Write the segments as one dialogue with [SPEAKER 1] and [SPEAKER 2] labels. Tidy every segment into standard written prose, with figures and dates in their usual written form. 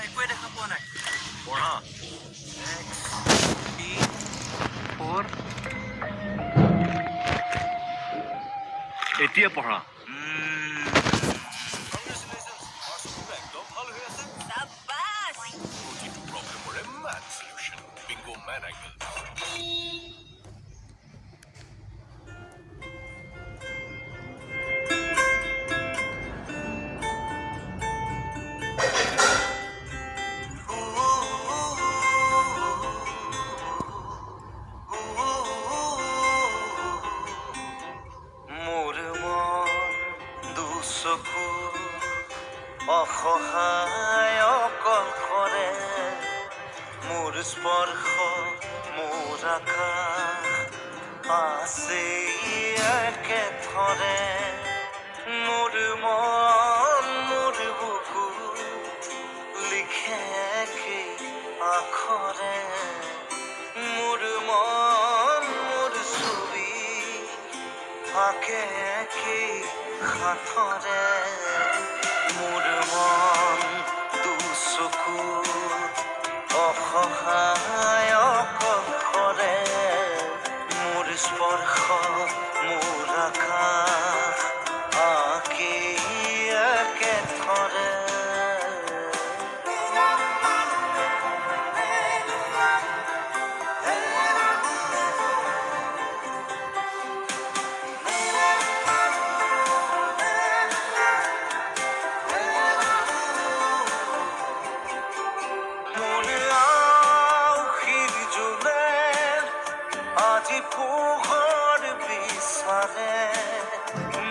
[SPEAKER 1] মই একোৱে দেখা পোৱা নাই।
[SPEAKER 2] পঢ়া।
[SPEAKER 1] ফ'ৰ
[SPEAKER 2] এতিয়া পঢ়া।
[SPEAKER 3] একদম ভাল হৈ আছে। প্ৰতিটো প্ৰব্লেমৰে math solution bingo math angle.
[SPEAKER 1] মোৰ মন দুচকু অসহায় অকলশৰে, মোৰ স্পৰ্শ মোৰ আকাশ আছে একেথৰে। মোৰ মন মোৰ বুকু লিখে কি আখৰে, মোৰ মন মোৰ ছবি আঁকে কি হাতৰে। মোৰ মন দুচকু অসহায় অকলশৰে, মোৰ স্পৰ্শ মোৰ আকাশ আঁকি একেথৰে। আজি পোহৰ বিচাৰে,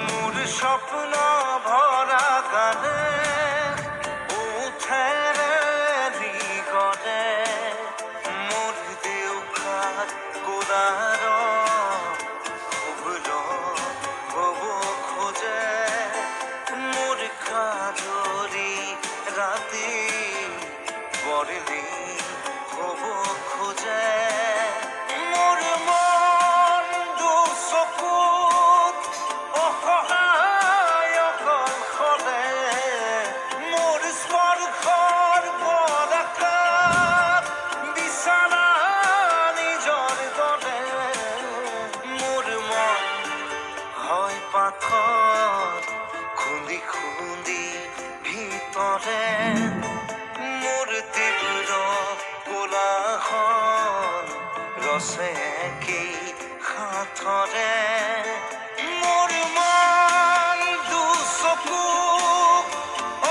[SPEAKER 1] মোৰ স্বপ্ন ভৰা গানে উঠেৰে নিগৰে। মোৰ দেউখাত গোলাৰ হ'ব খোজে, মোৰ কাজৰি ৰাতি বৰলি হ'ব খোজে। মোৰ মন দুচকুত অসহায় অকলশৰে, মোৰ স্পৰ্শৰ পদাকাত বিছানা নিজৰ দৰে। মোৰ মন হয় পাথৰ খুন্দি খুন্দি ভিতৰে, মোৰ তীব্ৰ কোলাহল ৰচে কি হাতৰে। মোৰ মন দুচকু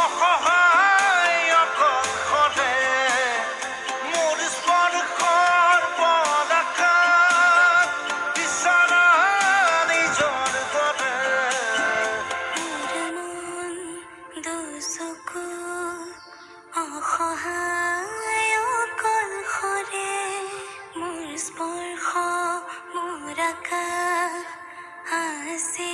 [SPEAKER 1] অসহায় অকলশৰে, মোৰ স্পৰ্শৰ পদাকাত বিছানা নিজৰ দৰে।
[SPEAKER 4] মোৰ মন দুচকু অসহায় অকলশৰে, মোৰ স্পৰ্শ মোৰ আকাশ আছে